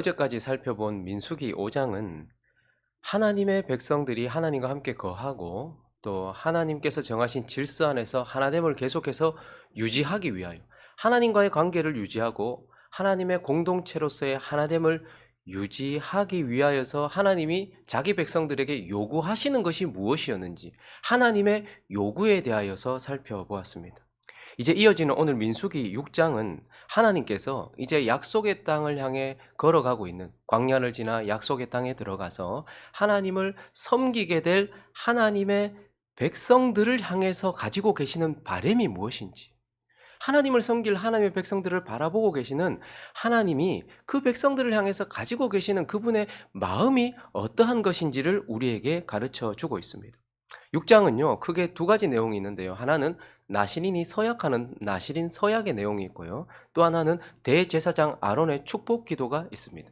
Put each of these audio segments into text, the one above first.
어제까지 살펴본 민수기 5장은 하나님의 백성들이 하나님과 함께 거하고 또 하나님께서 정하신 질서 안에서 하나됨을 계속해서 유지하기 위하여 하나님과의 관계를 유지하고 하나님의 공동체로서의 하나됨을 유지하기 위하여서 하나님이 자기 백성들에게 요구하시는 것이 무엇이었는지 하나님의 요구에 대하여서 살펴보았습니다. 이제 이어지는 오늘 민수기 6장은 하나님께서 이제 약속의 땅을 향해 걸어가고 있는 광야를 지나 약속의 땅에 들어가서 하나님을 섬기게 될 하나님의 백성들을 향해서 가지고 계시는 바람이 무엇인지, 하나님을 섬길 하나님의 백성들을 바라보고 계시는 하나님이 그 백성들을 향해서 가지고 계시는 그분의 마음이 어떠한 것인지를 우리에게 가르쳐 주고 있습니다. 6장은요, 크게 두 가지 내용이 있는데요. 하나는 나시린이 서약하는 나시린 서약의 내용이 있고요. 또 하나는 대제사장 아론의 축복 기도가 있습니다.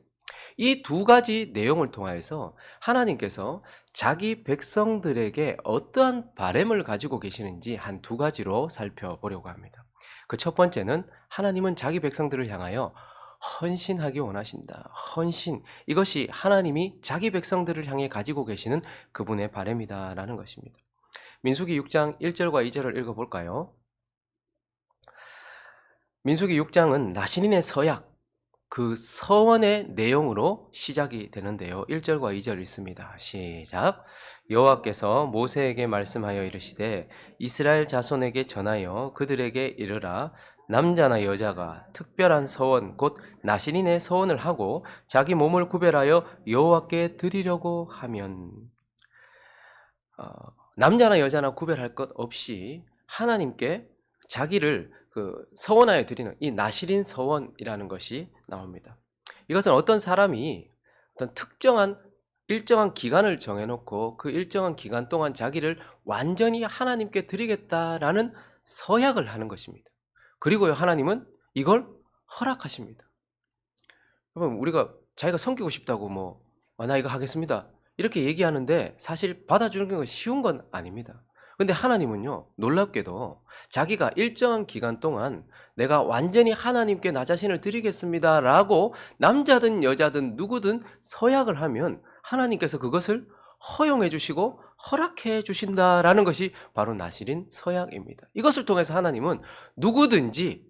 이 두 가지 내용을 통하여서 하나님께서 자기 백성들에게 어떠한 바램을 가지고 계시는지 한 두 가지로 살펴보려고 합니다. 그 첫 번째는 하나님은 자기 백성들을 향하여 헌신하기 원하신다. 헌신. 이것이 하나님이 자기 백성들을 향해 가지고 계시는 그분의 바람이다라는 것입니다. 민수기 6장 1절과 2절을 읽어볼까요? 민수기 6장은 나시린의 서약, 그 서원의 내용으로 시작이 되는데요. 1절과 2절 있습니다. 시작. 여호와께서 모세에게 말씀하여 이르시되 이스라엘 자손에게 전하여 그들에게 이르라. 남자나 여자가 특별한 서원 곧 나시린의 서원을 하고 자기 몸을 구별하여 여호와께 드리려고 하면, 남자나 여자나 구별할 것 없이 하나님께 자기를 서원하여 드리는 이 나시린 서원이라는 것이 나옵니다. 이것은 어떤 사람이 어떤 특정한 일정한 기간을 정해놓고 그 일정한 기간 동안 자기를 완전히 하나님께 드리겠다라는 서약을 하는 것입니다. 그리고요, 하나님은 이걸 허락하십니다. 여러분, 우리가 자기가 섬기고 싶다고 나 이거 하겠습니다, 이렇게 얘기하는데 사실 받아주는 건 쉬운 건 아닙니다. 근데 하나님은요, 놀랍게도 자기가 일정한 기간 동안 내가 완전히 하나님께 나 자신을 드리겠습니다라고 남자든 여자든 누구든 서약을 하면 하나님께서 그것을 허용해 주시고 허락해 주신다라는 것이 바로 나시린 서약입니다. 이것을 통해서 하나님은 누구든지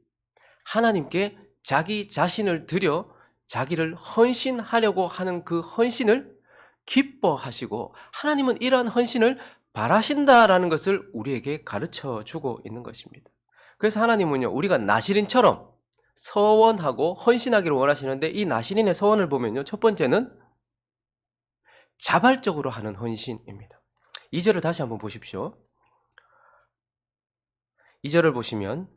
하나님께 자기 자신을 드려 자기를 헌신하려고 하는 그 헌신을 기뻐하시고 하나님은 이러한 헌신을 바라신다라는 것을 우리에게 가르쳐 주고 있는 것입니다. 그래서 하나님은요, 우리가 나시린처럼 서원하고 헌신하기를 원하시는데 이 나시린의 서원을 보면요, 첫 번째는 자발적으로 하는 헌신입니다. 2절을 다시 한번 보십시오. 2절을 보시면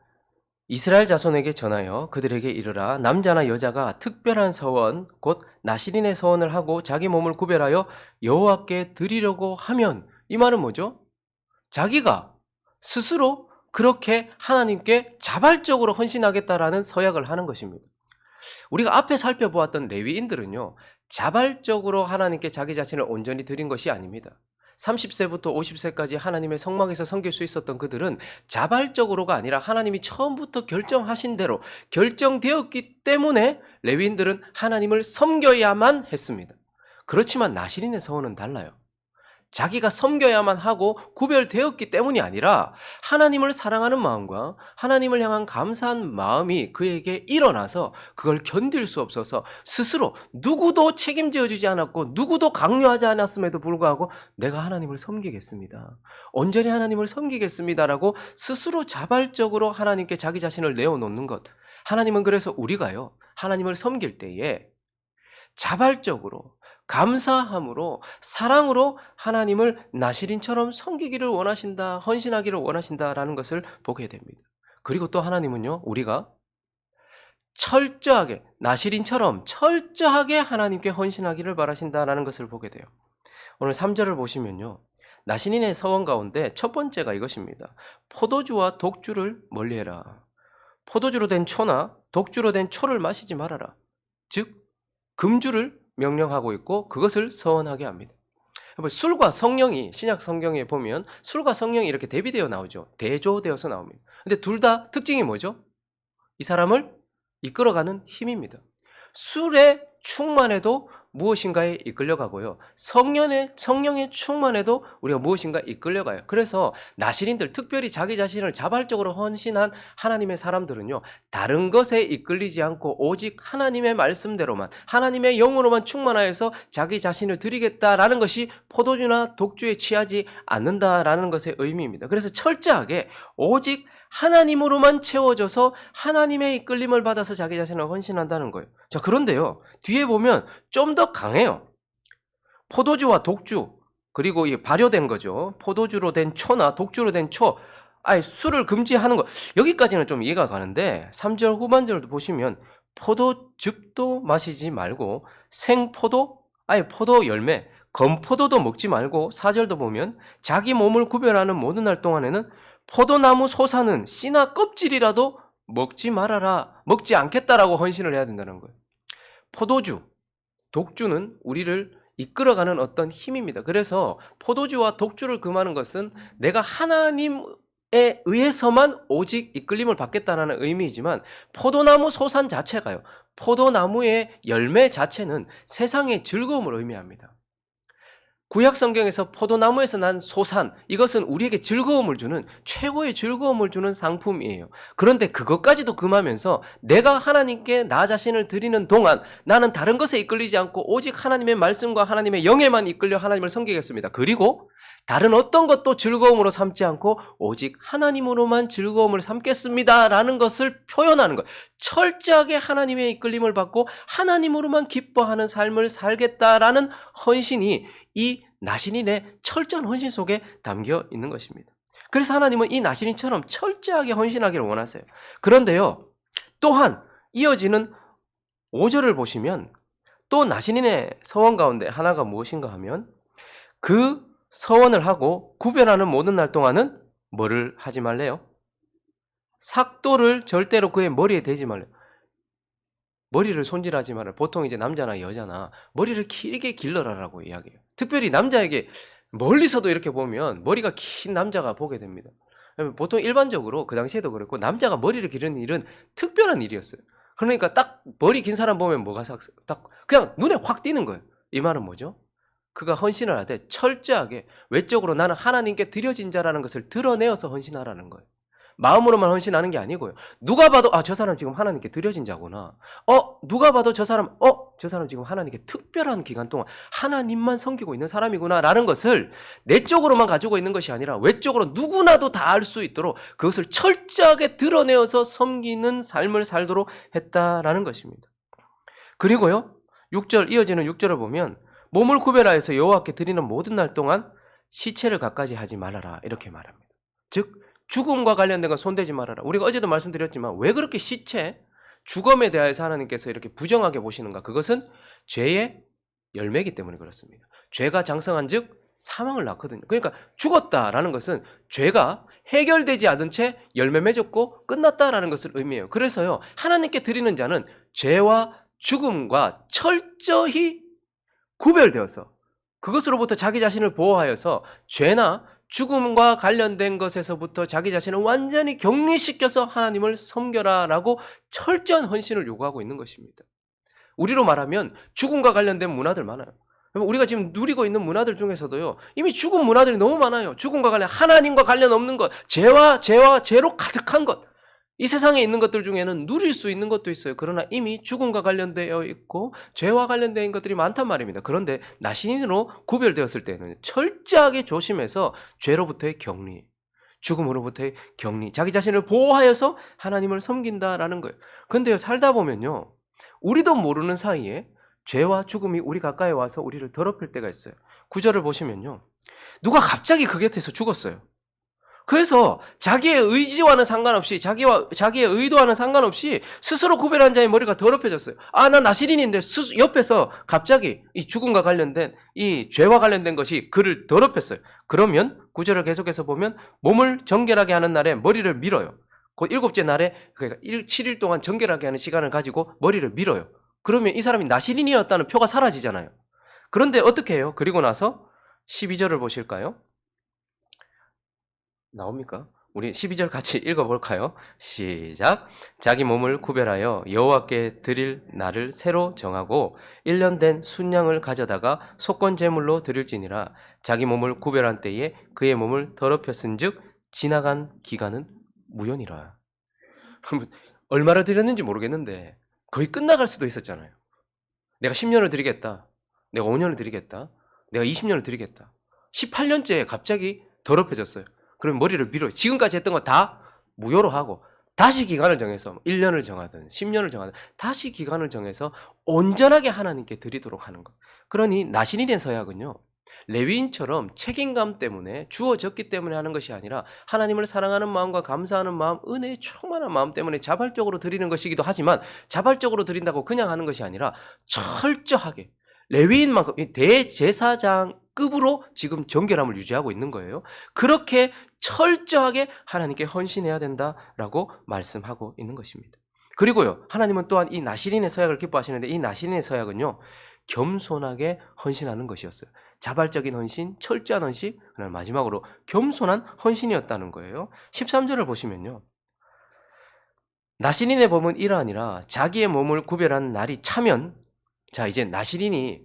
이스라엘 자손에게 전하여 그들에게 이르라. 남자나 여자가 특별한 서원 곧 나시린의 서원을 하고 자기 몸을 구별하여 여호와께 드리려고 하면, 이 말은 뭐죠? 자기가 스스로 그렇게 하나님께 자발적으로 헌신하겠다라는 서약을 하는 것입니다. 우리가 앞에 살펴보았던 레위인들은요, 자발적으로 하나님께 자기 자신을 온전히 드린 것이 아닙니다. 30세부터 50세까지 하나님의 성막에서 섬길 수 있었던 그들은 자발적으로가 아니라 하나님이 처음부터 결정하신 대로 결정되었기 때문에 레위인들은 하나님을 섬겨야만 했습니다. 그렇지만 나시린의 서원은 달라요. 자기가 섬겨야만 하고 구별되었기 때문이 아니라 하나님을 사랑하는 마음과 하나님을 향한 감사한 마음이 그에게 일어나서 그걸 견딜 수 없어서 스스로 누구도 책임져 주지 않았고 누구도 강요하지 않았음에도 불구하고 내가 하나님을 섬기겠습니다, 온전히 하나님을 섬기겠습니다라고 스스로 자발적으로 하나님께 자기 자신을 내어놓는 것. 하나님은 그래서 우리가요, 하나님을 섬길 때에 자발적으로 감사함으로 사랑으로 하나님을 나시린처럼 섬기기를 원하신다, 헌신하기를 원하신다라는 것을 보게 됩니다. 그리고 또 하나님은요, 우리가 철저하게 나시린처럼 철저하게 하나님께 헌신하기를 바라신다라는 것을 보게 돼요. 오늘 3절을 보시면요, 나시린의 서원 가운데 첫 번째가 이것입니다. 포도주와 독주를 멀리해라. 포도주로 된 초나 독주로 된 초를 마시지 말아라. 즉 금주를 명령하고 있고 그것을 서원하게 합니다. 술과 성령이 신약 성경에 보면 술과 성령이 이렇게 대비되어 나오죠. 대조되어서 나옵니다. 근데 둘 다 특징이 뭐죠? 이 사람을 이끌어가는 힘입니다. 술에 충만해도 무엇인가에 이끌려가고요. 성령에 충만해도 우리가 무엇인가에 이끌려가요. 그래서 나시린들, 특별히 자기 자신을 자발적으로 헌신한 하나님의 사람들은요, 다른 것에 이끌리지 않고 오직 하나님의 말씀대로만, 하나님의 영으로만 충만하여서 자기 자신을 드리겠다라는 것이 포도주나 독주에 취하지 않는다라는 것의 의미입니다. 그래서 철저하게 오직 하나님으로만 채워져서 하나님의 이끌림을 받아서 자기 자신을 헌신한다는 거예요. 자, 그런데요, 뒤에 보면 좀 더 강해요. 포도주와 독주, 그리고 이 발효된 거죠. 포도주로 된 초나 독주로 된 초, 술을 금지하는 거, 여기까지는 좀 이해가 가는데 3절 후반절도 보시면 포도즙도 마시지 말고 생포도, 포도 열매, 건포도도 먹지 말고 4절도 보면 자기 몸을 구별하는 모든 날 동안에는 포도나무 솟아는 씨나 껍질이라도 먹지 말아라, 먹지 않겠다라고 헌신을 해야 된다는 거예요. 포도주, 독주는 우리를 이끌어가는 어떤 힘입니다. 그래서 포도주와 독주를 금하는 것은 내가 하나님에 의해서만 오직 이끌림을 받겠다는 의미이지만, 포도나무 소산 자체가요, 포도나무의 열매 자체는 세상의 즐거움을 의미합니다. 구약 성경에서 포도나무에서 난 소산, 이것은 우리에게 즐거움을 주는, 최고의 즐거움을 주는 상품이에요. 그런데 그것까지도 금하면서 내가 하나님께 나 자신을 드리는 동안 나는 다른 것에 이끌리지 않고 오직 하나님의 말씀과 하나님의 영에만 이끌려 하나님을 섬기겠습니다. 그리고 다른 어떤 것도 즐거움으로 삼지 않고 오직 하나님으로만 즐거움을 삼겠습니다 라는 것을 표현하는 것. 철저하게 하나님의 이끌림을 받고 하나님으로만 기뻐하는 삶을 살겠다라는 헌신이 이 나시린의 철저한 헌신 속에 담겨 있는 것입니다. 그래서 하나님은 이 나시린처럼 철저하게 헌신하기를 원하세요. 그런데요, 또한 이어지는 5절을 보시면 또 나시린의 서원 가운데 하나가 무엇인가 하면, 그 서원을 하고 구별하는 모든 날 동안은 뭐를 하지 말래요? 삭도를 절대로 그의 머리에 대지 말래요. 머리를 손질하지 말아요. 보통 이제 남자나 여자나 머리를 길게 길러라라고 이야기해요. 특별히 남자에게 멀리서도 이렇게 보면 머리가 긴 남자가 보게 됩니다. 보통 일반적으로 그 당시에도 그랬고, 남자가 머리를 기르는 일은 특별한 일이었어요. 그러니까 딱 머리 긴 사람 보면 뭐가 딱 그냥 눈에 확 띄는 거예요. 이 말은 뭐죠? 그가 헌신을 하되 철저하게 외적으로 나는 하나님께 드려진 자라는 것을 드러내어서 헌신하라는 거예요. 마음으로만 헌신하는 게 아니고요. 누가 봐도 저 사람 지금 하나님께 드려진 자구나. 누가 봐도 저 사람 지금 하나님께 특별한 기간 동안 하나님만 섬기고 있는 사람이구나라는 것을 내적으로만 가지고 있는 것이 아니라 외적으로 누구나도 다 알 수 있도록 그것을 철저하게 드러내어서 섬기는 삶을 살도록 했다라는 것입니다. 그리고요, 6절 이어지는 6절을 보면 몸을 구별하여서 여호와께 드리는 모든 날 동안 시체를 갖가지 하지 말아라 이렇게 말합니다. 즉 죽음과 관련된 건 손대지 말아라. 우리가 어제도 말씀드렸지만 왜 그렇게 시체, 죽음에 대해서 하나님께서 이렇게 부정하게 보시는가? 그것은 죄의 열매이기 때문에 그렇습니다. 죄가 장성한 즉 사망을 낳거든요. 그러니까 죽었다라는 것은 죄가 해결되지 않은 채 열매 맺었고 끝났다라는 것을 의미해요. 그래서요, 하나님께 드리는 자는 죄와 죽음과 철저히 구별되어서 그것으로부터 자기 자신을 보호하여서 죄나 죽음과 관련된 것에서부터 자기 자신을 완전히 격리시켜서 하나님을 섬겨라라고 철저한 헌신을 요구하고 있는 것입니다. 우리로 말하면 죽음과 관련된 문화들 많아요. 우리가 지금 누리고 있는 문화들 중에서도요, 이미 죽은 문화들이 너무 많아요. 죽음과 관련, 하나님과 관련 없는 것, 죄로 가득한 것. 이 세상에 있는 것들 중에는 누릴 수 있는 것도 있어요. 그러나 이미 죽음과 관련되어 있고 죄와 관련된 것들이 많단 말입니다. 그런데 나시린으로 구별되었을 때는 철저하게 조심해서 죄로부터의 격리, 죽음으로부터의 격리, 자기 자신을 보호하여서 하나님을 섬긴다라는 거예요. 그런데요, 살다 보면요, 우리도 모르는 사이에 죄와 죽음이 우리 가까이 와서 우리를 더럽힐 때가 있어요. 9절을 보시면요, 누가 갑자기 그 곁에서 죽었어요. 그래서 자기의 의지와는 상관없이, 자기의 의도와는 상관없이 스스로 구별한 자의 머리가 더럽혀졌어요. 나 나시린인데 옆에서 갑자기 이 죽음과 관련된, 이 죄와 관련된 것이 그를 더럽혔어요. 그러면 9절을 계속해서 보면 몸을 정결하게 하는 날에 머리를 밀어요. 그 7째 날에, 그러니까 7일 동안 정결하게 하는 시간을 가지고 머리를 밀어요. 그러면 이 사람이 나시린이었다는 표가 사라지잖아요. 그런데 어떻게 해요? 그리고 나서 12절을 보실까요? 나옵니까? 우리 12절 같이 읽어볼까요? 시작. 자기 몸을 구별하여 여호와께 드릴 날을 새로 정하고 1년 된 순양을 가져다가 속건 제물로 드릴지니라. 자기 몸을 구별한 때에 그의 몸을 더럽혔은즉 지나간 기간은 무효니라. 얼마를 드렸는지 모르겠는데 거의 끝나갈 수도 있었잖아요. 내가 10년을 드리겠다. 내가 5년을 드리겠다. 내가 20년을 드리겠다. 18년째 갑자기 더럽혀졌어요. 그럼 머리를 밀어요. 지금까지 했던 거 다 무효로 하고 다시 기간을 정해서 1년을 정하든 10년을 정하든 다시 기간을 정해서 온전하게 하나님께 드리도록 하는 것. 그러니 나신인의 서약은요. 레위인처럼 책임감 때문에 주어졌기 때문에 하는 것이 아니라 하나님을 사랑하는 마음과 감사하는 마음, 은혜의 충만한 마음 때문에 자발적으로 드리는 것이기도 하지만 자발적으로 드린다고 그냥 하는 것이 아니라 철저하게 레위인만큼 대제사장급으로 지금 정결함을 유지하고 있는 거예요. 그렇게 철저하게 하나님께 헌신해야 된다라고 말씀하고 있는 것입니다. 그리고요, 하나님은 또한 이 나실인의 서약을 기뻐하시는데 이 나실인의 서약은요, 겸손하게 헌신하는 것이었어요. 자발적인 헌신, 철저한 헌신, 그다음 마지막으로 겸손한 헌신이었다는 거예요. 13절을 보시면요. 나실인의 법은 이러하니라. 자기의 몸을 구별한 날이 차면, 자 이제 나실인이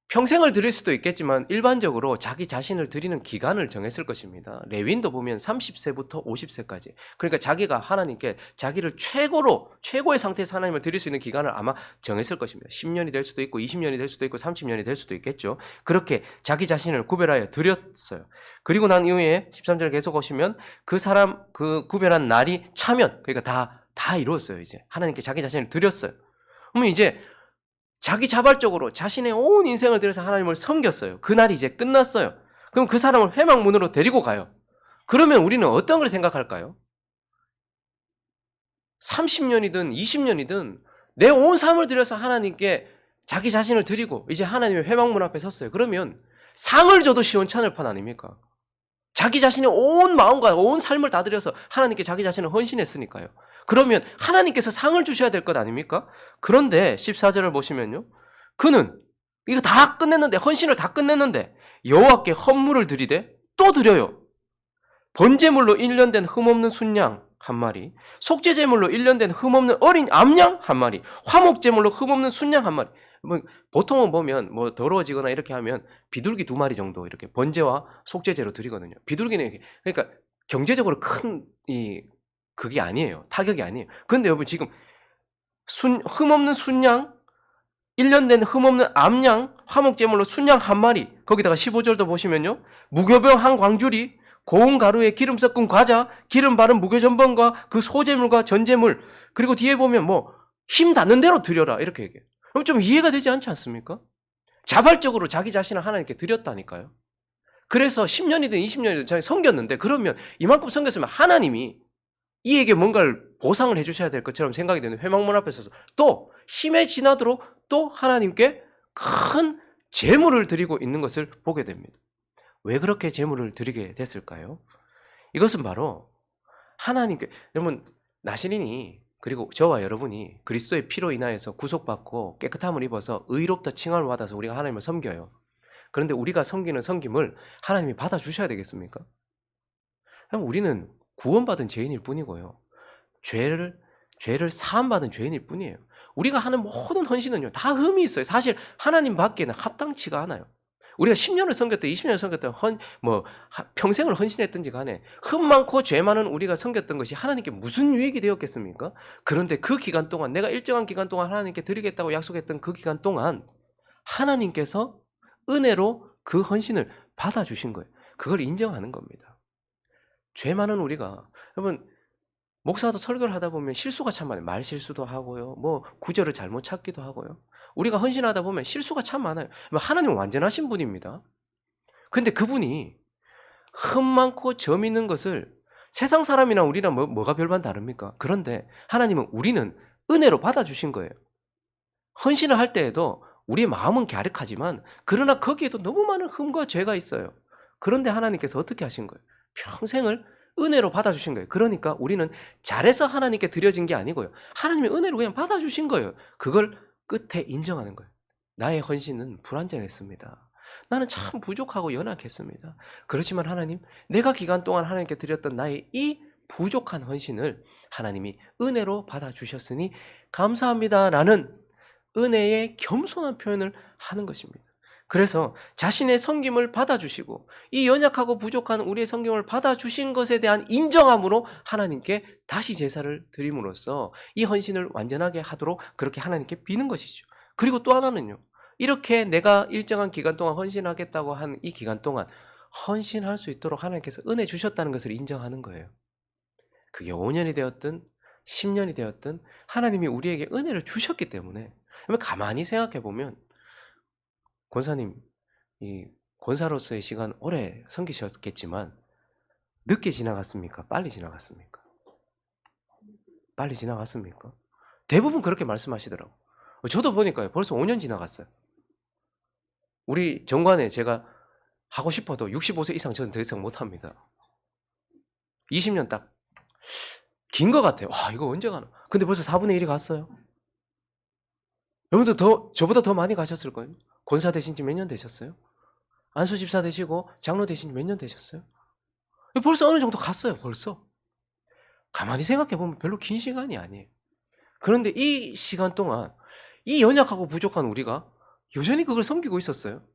평생을 드릴 수도 있겠지만 일반적으로 자기 자신을 드리는 기간을 정했을 것입니다. 레위인도 보면 30세부터 50세까지. 그러니까 자기가 하나님께 자기를 최고의 상태에서 하나님을 드릴 수 있는 기간을 아마 정했을 것입니다. 10년이 될 수도 있고 20년이 될 수도 있고 30년이 될 수도 있겠죠. 그렇게 자기 자신을 구별하여 드렸어요. 그리고 난 이후에 13절 계속 오시면 그 사람 그 구별한 날이 차면, 그러니까 다 이루었어요. 이제 하나님께 자기 자신을 드렸어요. 그러면 이제 자기 자발적으로 자신의 온 인생을 들여서 하나님을 섬겼어요. 그날이 이제 끝났어요. 그럼 그 사람을 회막문으로 데리고 가요. 그러면 우리는 어떤 걸 생각할까요? 30년이든 20년이든 내 온 삶을 들여서 하나님께 자기 자신을 드리고 이제 하나님의 회막문 앞에 섰어요. 그러면 상을 줘도 시원찮을 판 아닙니까? 자기 자신의 온 마음과 온 삶을 다 들여서 하나님께 자기 자신을 헌신했으니까요. 그러면 하나님께서 상을 주셔야 될 것 아닙니까? 그런데 14절을 보시면요. 그는 이거 다 끝냈는데, 헌신을 다 끝냈는데 여호와께 헌물을 드리되 또 드려요. 번제물로 1년 된 흠없는 순양 한 마리, 속죄제물로 1년 된 흠없는 어린 암양 한 마리, 화목제물로 흠없는 순양 한 마리. 뭐 보통은 보면 뭐 더러워지거나 이렇게 하면 비둘기 2마리 정도 이렇게 번제와 속죄제로 드리거든요. 비둘기는 그러니까 경제적으로 큰 그게 아니에요. 타격이 아니에요. 그런데 여러분 지금 흠없는 순양, 1년 된 흠없는 암양, 화목제물로 순양 한 마리, 거기다가 15절도 보시면요. 무교병 한 광주리, 고운 가루에 기름 섞은 과자, 기름 바른 무교전번과 그 소제물과 전제물, 그리고 뒤에 보면 뭐 힘 닿는 대로 드려라 이렇게 얘기해요. 그럼 좀 이해가 되지 않지 않습니까? 자발적으로 자기 자신을 하나님께 드렸다니까요. 그래서 10년이든 20년이든 자기 섬겼는데, 그러면 이만큼 섬겼으면 하나님이 이에게 뭔가를 보상을 해주셔야 될 것처럼 생각이 되는 회막문 앞에 서서 또 힘에 지나도록 또 하나님께 큰 제물을 드리고 있는 것을 보게 됩니다. 왜 그렇게 제물을 드리게 됐을까요? 이것은 바로 하나님께, 여러분 나신인이, 그리고 저와 여러분이 그리스도의 피로 인하여서 구속받고 깨끗함을 입어서 의롭다 칭함을 받아서 우리가 하나님을 섬겨요. 그런데 우리가 섬기는 섬김을 하나님이 받아주셔야 되겠습니까? 우리는 구원받은 죄인일 뿐이고요. 죄를 사함받은 죄인일 뿐이에요. 우리가 하는 모든 헌신은요, 다 흠이 있어요. 사실 하나님 밖에는 합당치가 않아요. 우리가 10년을 섬겼든 20년을 섬겼든 평생을 헌신했든지 간에 흠 많고 죄 많은 우리가 섬겼던 것이 하나님께 무슨 유익이 되었겠습니까? 그런데 그 기간 동안, 내가 일정한 기간 동안 하나님께 드리겠다고 약속했던 그 기간 동안 하나님께서 은혜로 그 헌신을 받아주신 거예요. 그걸 인정하는 겁니다. 죄 많은 우리가, 여러분 목사도 설교를 하다 보면 실수가 참 많아요. 말 실수도 하고요. 뭐 구절을 잘못 찾기도 하고요. 우리가 헌신하다 보면 실수가 참 많아요. 하나님은 완전하신 분입니다. 근데 그분이 흠 많고 점 있는 것을 세상 사람이나 우리랑 뭐가 별반 다릅니까? 그런데 하나님은 우리는 은혜로 받아주신 거예요. 헌신을 할 때에도 우리의 마음은 갸륵하지만 그러나 거기에도 너무 많은 흠과 죄가 있어요. 그런데 하나님께서 어떻게 하신 거예요? 평생을 은혜로 받아주신 거예요. 그러니까 우리는 잘해서 하나님께 드려진 게 아니고요. 하나님의 은혜로 그냥 받아주신 거예요. 그걸 끝에 인정하는 거예요. 나의 헌신은 불완전했습니다. 나는 참 부족하고 연약했습니다. 그렇지만 하나님, 내가 기간 동안 하나님께 드렸던 나의 이 부족한 헌신을 하나님이 은혜로 받아주셨으니 감사합니다라는 은혜의 겸손한 표현을 하는 것입니다. 그래서 자신의 섬김을 받아주시고 이 연약하고 부족한 우리의 섬김을 받아주신 것에 대한 인정함으로 하나님께 다시 제사를 드림으로써 이 헌신을 완전하게 하도록 그렇게 하나님께 비는 것이죠. 그리고 또 하나는요. 이렇게 내가 일정한 기간 동안 헌신하겠다고 한 이 기간 동안 헌신할 수 있도록 하나님께서 은혜 주셨다는 것을 인정하는 거예요. 그게 5년이 되었든 10년이 되었든 하나님이 우리에게 은혜를 주셨기 때문에 가만히 생각해 보면 권사님, 이 권사로서의 시간 오래 섬기셨겠지만 늦게 지나갔습니까? 빨리 지나갔습니까? 빨리 지나갔습니까? 대부분 그렇게 말씀하시더라고요. 저도 보니까요. 벌써 5년 지나갔어요. 우리 정관에 제가 하고 싶어도 65세 이상 저는 더 이상 못합니다. 20년 딱 긴 것 같아요. 와, 이거 언제 가나? 근데 벌써 4분의 1이 갔어요. 여러분도 저보다 더 많이 가셨을 거예요. 권사 되신 지 몇 년 되셨어요? 안수 집사 되시고 장로 되신 지 몇 년 되셨어요? 벌써 어느 정도 갔어요. 벌써. 가만히 생각해 보면 별로 긴 시간이 아니에요. 그런데 이 시간 동안 이 연약하고 부족한 우리가 여전히 그걸 섬기고 있었어요.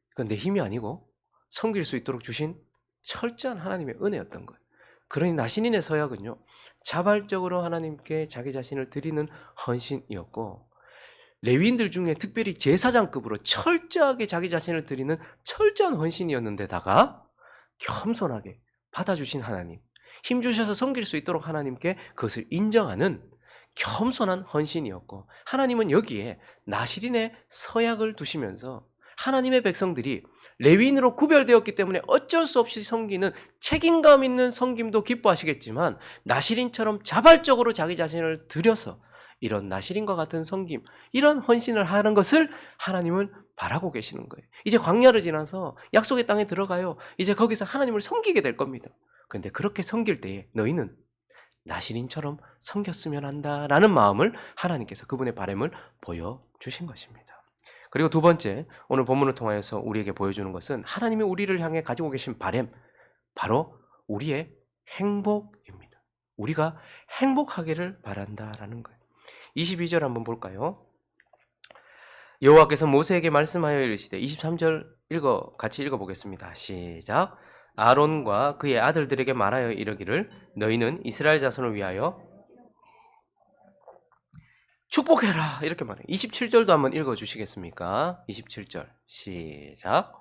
그건 내 힘이 아니고 섬길 수 있도록 주신 철저한 하나님의 은혜였던 거예요. 그러니 나신인의 서약은요, 자발적으로 하나님께 자기 자신을 드리는 헌신이었고, 레위인들 중에 특별히 제사장급으로 철저하게 자기 자신을 드리는 철저한 헌신이었는데다가 겸손하게 받아주신 하나님, 힘주셔서 섬길 수 있도록 하나님께 그것을 인정하는 겸손한 헌신이었고, 하나님은 여기에 나실인의 서약을 두시면서 하나님의 백성들이 레위인으로 구별되었기 때문에 어쩔 수 없이 섬기는 책임감 있는 섬김도 기뻐하시겠지만 나실인처럼 자발적으로 자기 자신을 들여서 이런 나실인과 같은 섬김, 이런 헌신을 하는 것을 하나님은 바라고 계시는 거예요. 이제 광야를 지나서 약속의 땅에 들어가요. 이제 거기서 하나님을 섬기게 될 겁니다. 그런데 그렇게 섬길 때에 너희는 나실인처럼 섬겼으면 한다라는 마음을 하나님께서 그분의 바람을 보여주신 것입니다. 그리고 두 번째, 오늘 본문을 통하여서 우리에게 보여주는 것은 하나님이 우리를 향해 가지고 계신 바람, 바로 우리의 행복입니다. 우리가 행복하기를 바란다라는 거예요. 22절 한번 볼까요? 여호와께서 모세에게 말씀하여 이르시되, 23절 같이 읽어보겠습니다. 시작. 아론과 그의 아들들에게 말하여 이르기를 너희는 이스라엘 자손을 위하여 축복해라 이렇게 말해요. 27절도 한번 읽어주시겠습니까? 27절 시작.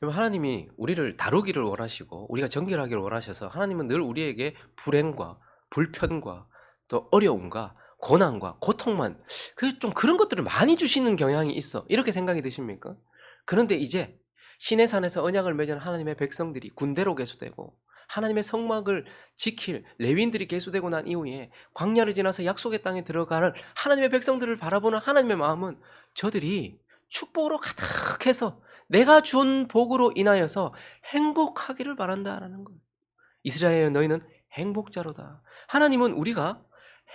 하나님이 우리를 다루기를 원하시고 우리가 정결하기를 원하셔서 하나님은 늘 우리에게 불행과 불편과 또 어려움과 고난과 고통만 좀 그런 것들을 많이 주시는 경향이 있어. 이렇게 생각이 드십니까? 그런데 이제 시내 산에서 언약을 맺은 하나님의 백성들이 군대로 계수되고 하나님의 성막을 지킬 레위인들이 계수되고 난 이후에 광야를 지나서 약속의 땅에 들어가는 하나님의 백성들을 바라보는 하나님의 마음은 저들이 축복으로 가득해서 내가 준 복으로 인하여서 행복하기를 바란다라는 거예요. 이스라엘 너희는 행복자로다. 하나님은 우리가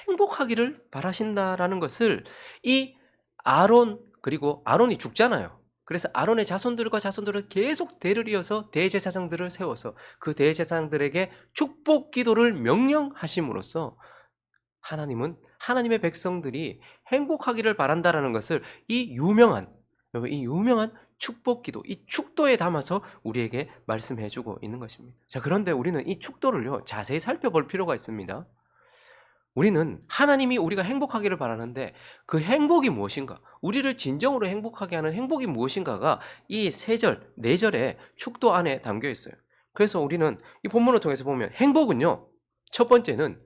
행복하기를 바라신다라는 것을 이 아론, 그리고 아론이 죽잖아요. 그래서 아론의 자손들을 계속 대를 이어서 대제사장들을 세워서 그 대제사장들에게 축복 기도를 명령하심으로써 하나님은 하나님의 백성들이 행복하기를 바란다라는 것을 이 유명한 축복 기도, 이 축도에 담아서 우리에게 말씀해 주고 있는 것입니다. 자, 그런데 우리는 이 축도를요, 자세히 살펴볼 필요가 있습니다. 우리는 하나님이 우리가 행복하기를 바라는데 그 행복이 무엇인가? 우리를 진정으로 행복하게 하는 행복이 무엇인가가 이 3절, 4절의 축도 안에 담겨 있어요. 그래서 우리는 이 본문을 통해서 보면 행복은요, 첫 번째는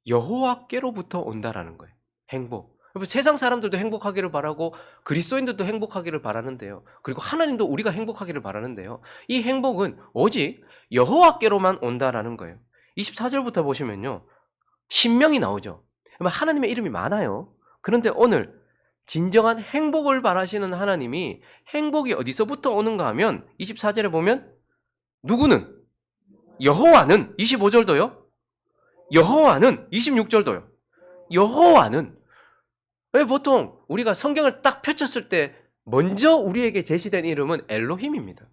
여호와께로부터 온다라는 거예요. 행복. 세상 사람들도 행복하기를 바라고 그리스도인들도 행복하기를 바라는데요. 그리고 하나님도 우리가 행복하기를 바라는데요. 이 행복은 오직 여호와께로만 온다라는 거예요. 24절부터 보시면요. 신명이 나오죠. 하나님의 이름이 많아요. 그런데 오늘 진정한 행복을 바라시는 하나님이 행복이 어디서부터 오는가 하면 24절에 보면 누구는? 여호와는 25절도요. 여호와는 26절도요. 여호와는, 왜 보통 우리가 성경을 딱 펼쳤을 때 먼저 우리에게 제시된 이름은 엘로힘입니다.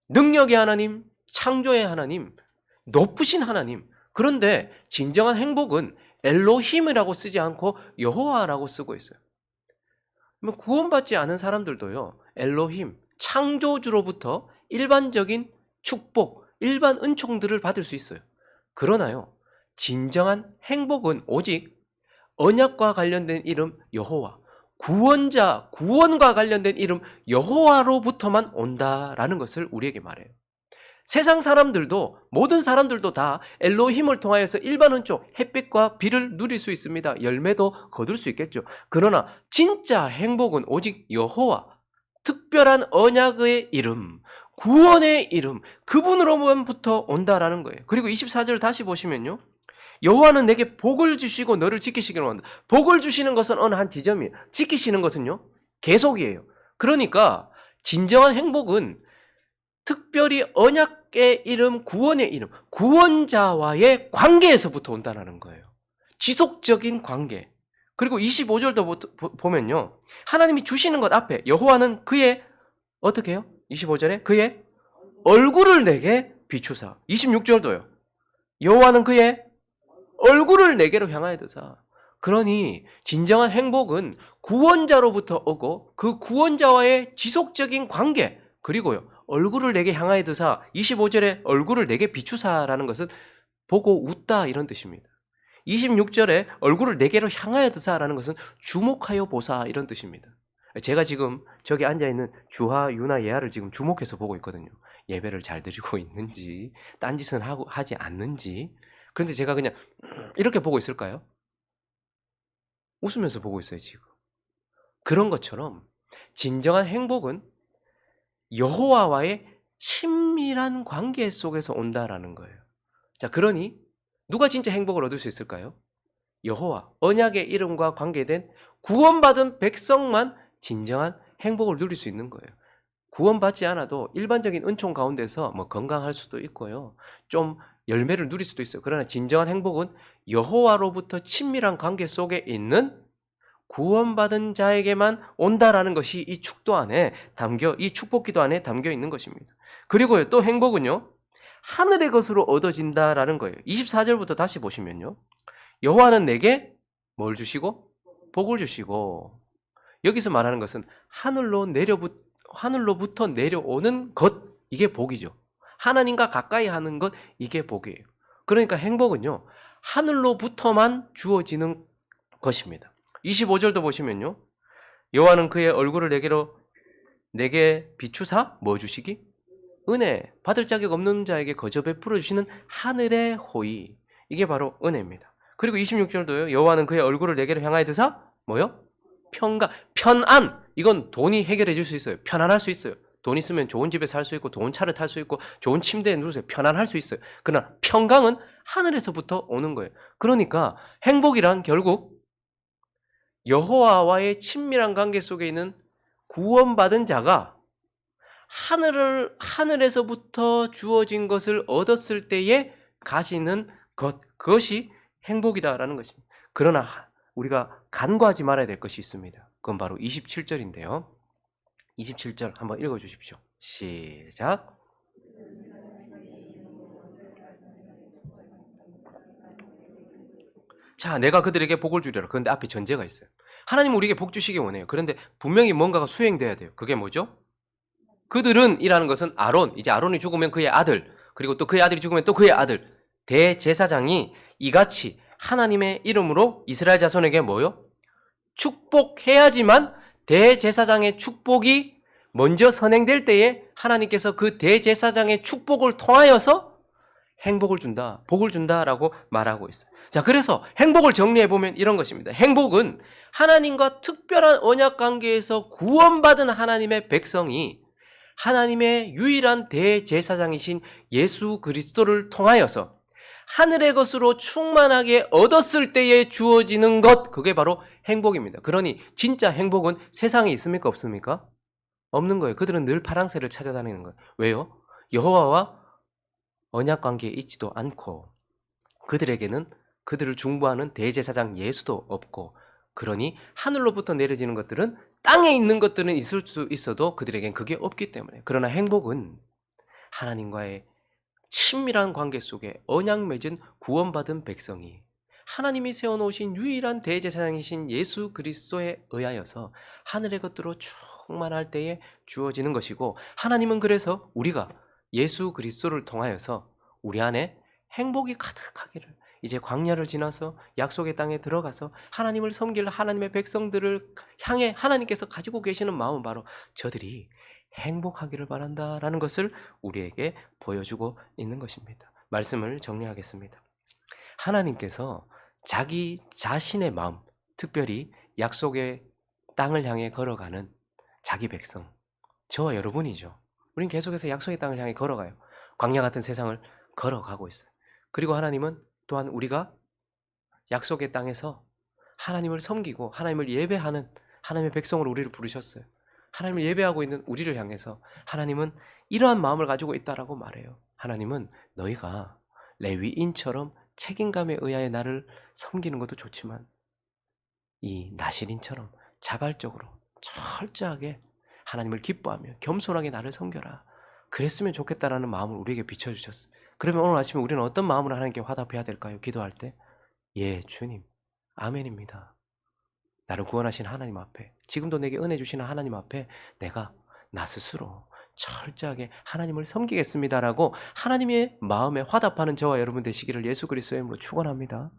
능력의 하나님, 창조의 하나님, 높으신 하나님. 그런데 진정한 행복은 엘로힘이라고 쓰지 않고 여호와라고 쓰고 있어요. 구원받지 않은 사람들도요, 엘로힘, 창조주로부터 일반적인 축복, 일반 은총들을 받을 수 있어요. 그러나요, 진정한 행복은 오직 언약과 관련된 이름 여호와, 구원자, 구원과 관련된 이름 여호와로부터만 온다라는 것을 우리에게 말해요. 세상 사람들도, 모든 사람들도 다 엘로힘을 통하여서 일반 은총, 햇빛과 비를 누릴 수 있습니다. 열매도 거둘 수 있겠죠. 그러나 진짜 행복은 오직 여호와, 특별한 언약의 이름, 구원의 이름, 그분으로부터 온다라는 거예요. 그리고 24절 다시 보시면요, 여호와는 내게 복을 주시고 너를 지키시기를 원한다. 복을 주시는 것은 어느 한 지점이에요. 지키시는 것은요, 계속이에요. 그러니까 진정한 행복은 특별히 언약의 이름, 구원의 이름, 구원자와의 관계에서부터 온다는 거예요. 지속적인 관계. 그리고 25절도 보면요, 하나님이 주시는 것 앞에 여호와는 그의, 어떻게 해요? 25절에 그의 얼굴을 내게 비추사. 26절도요, 여호와는 그의 얼굴을 내게로 향하여 드사. 그러니 진정한 행복은 구원자로부터 오고 그 구원자와의 지속적인 관계, 그리고요, 얼굴을 내게 향하여 드사. 25절에 얼굴을 내게 비추사라는 것은 보고 웃다 이런 뜻입니다. 26절에 얼굴을 내게로 향하여 드사라는 것은 주목하여 보사 이런 뜻입니다. 제가 지금 저기 앉아있는 주하, 유나, 예하를 지금 주목해서 보고 있거든요. 예배를 잘 드리고 있는지, 딴짓은 하지 않는지. 그런데 제가 그냥 이렇게 보고 있을까요? 웃으면서 보고 있어요, 지금. 그런 것처럼 진정한 행복은 여호와와의 친밀한 관계 속에서 온다라는 거예요. 자, 그러니 누가 진짜 행복을 얻을 수 있을까요? 여호와, 언약의 이름과 관계된 구원받은 백성만 진정한 행복을 누릴 수 있는 거예요. 구원받지 않아도 일반적인 은총 가운데서 뭐 건강할 수도 있고요, 좀 열매를 누릴 수도 있어요. 그러나 진정한 행복은 여호와로부터 친밀한 관계 속에 있는 구원받은 자에게만 온다라는 것이 이 축도 안에 이 축복기도 안에 담겨 있는 것입니다. 그리고요, 또 행복은요, 하늘의 것으로 얻어진다라는 거예요. 24절부터 다시 보시면요, 여호와는 내게 뭘 주시고? 복을 주시고. 여기서 말하는 것은 하늘로부터 내려오는 것, 이게 복이죠. 하나님과 가까이 하는 것, 이게 복이에요. 그러니까 행복은요, 하늘로부터만 주어지는 것입니다. 25절도 보시면요, 여호와는 그의 얼굴을 내게 비추사 뭐 주시기? 은혜, 받을 자격 없는 자에게 거저 베풀어 주시는 하늘의 호의, 이게 바로 은혜입니다. 그리고 26절도요, 여호와는 그의 얼굴을 내게로 향하여 드사 뭐요? 평강, 편안. 이건 돈이 해결해 줄 수 있어요. 편안할 수 있어요. 돈 있으면 좋은 집에 살 수 있고 좋은 차를 탈 수 있고 좋은 침대에 누워서 편안할 수 있어요. 그러나 평강은 하늘에서부터 오는 거예요. 그러니까 행복이란 결국 여호와와의 친밀한 관계 속에 있는 구원받은 자가 하늘에서부터 주어진 것을 얻었을 때에 가시는 것, 그것이 행복이다라는 것입니다. 그러나 우리가 간과하지 말아야 될 것이 있습니다. 그건 바로 27절인데요. 27절 한번 읽어주십시오. 시작. 자, 내가 그들에게 복을 주리라. 그런데 앞에 전제가 있어요. 하나님은 우리에게 복 주시기 원해요. 그런데 분명히 뭔가가 수행돼야 돼요. 그게 뭐죠? 그들은 이라는 것은 아론, 이제 아론이 죽으면 그의 아들, 그리고 또 그의 아들이 죽으면 또 그의 아들, 대제사장이 이같이 하나님의 이름으로 이스라엘 자손에게 뭐요? 축복해야지만 대제사장의 축복이 먼저 선행될 때에 하나님께서 그 대제사장의 축복을 통하여서 행복을 준다, 복을 준다라고 말하고 있어요. 자, 그래서 행복을 정리해보면 이런 것입니다. 행복은 하나님과 특별한 언약 관계에서 구원받은 하나님의 백성이 하나님의 유일한 대제사장이신 예수 그리스도를 통하여서 하늘의 것으로 충만하게 얻었을 때에 주어지는 것, 그게 바로 행복입니다. 그러니 진짜 행복은 세상에 있습니까? 없습니까? 없는 거예요. 그들은 늘 파랑새를 찾아다니는 거예요. 왜요? 여호와와 언약 관계에 있지도 않고 그들에게는 그들을 중보하는 대제사장 예수도 없고, 그러니 하늘로부터 내려지는 것들은, 땅에 있는 것들은 있을 수 있어도 그들에겐 그게 없기 때문에. 그러나 행복은 하나님과의 친밀한 관계 속에 언약 맺은 구원받은 백성이 하나님이 세워놓으신 유일한 대제사장이신 예수 그리스도에 의하여서 하늘의 것들로 충만할 때에 주어지는 것이고, 하나님은 그래서 우리가 예수 그리스도를 통하여서 우리 안에 행복이 가득하기를, 이제 광야를 지나서 약속의 땅에 들어가서 하나님을 섬길 하나님의 백성들을 향해 하나님께서 가지고 계시는 마음은 바로 저들이 행복하기를 바란다라는 것을 우리에게 보여주고 있는 것입니다. 말씀을 정리하겠습니다. 하나님께서 자기 자신의 마음, 특별히 약속의 땅을 향해 걸어가는 자기 백성, 저와 여러분이죠. 우린 계속해서 약속의 땅을 향해 걸어가요. 광야 같은 세상을 걸어가고 있어요. 그리고 하나님은 또한 우리가 약속의 땅에서 하나님을 섬기고 하나님을 예배하는 하나님의 백성으로 우리를 부르셨어요. 하나님을 예배하고 있는 우리를 향해서 하나님은 이러한 마음을 가지고 있다라고 말해요. 하나님은 너희가 레위인처럼 책임감에 의하여 나를 섬기는 것도 좋지만 이 나실인처럼 자발적으로 철저하게 하나님을 기뻐하며 겸손하게 나를 섬겨라, 그랬으면 좋겠다라는 마음을 우리에게 비춰주셨어요. 그러면 오늘 아침에 우리는 어떤 마음으로 하나님께 화답해야 될까요? 기도할 때, 예 주님, 아멘입니다. 나를 구원하신 하나님 앞에, 지금도 내게 은혜 주시는 하나님 앞에 내가 나 스스로 철저하게 하나님을 섬기겠습니다라고 하나님의 마음에 화답하는 저와 여러분 되시기를 예수 그리스도의 이름으로 축원합니다.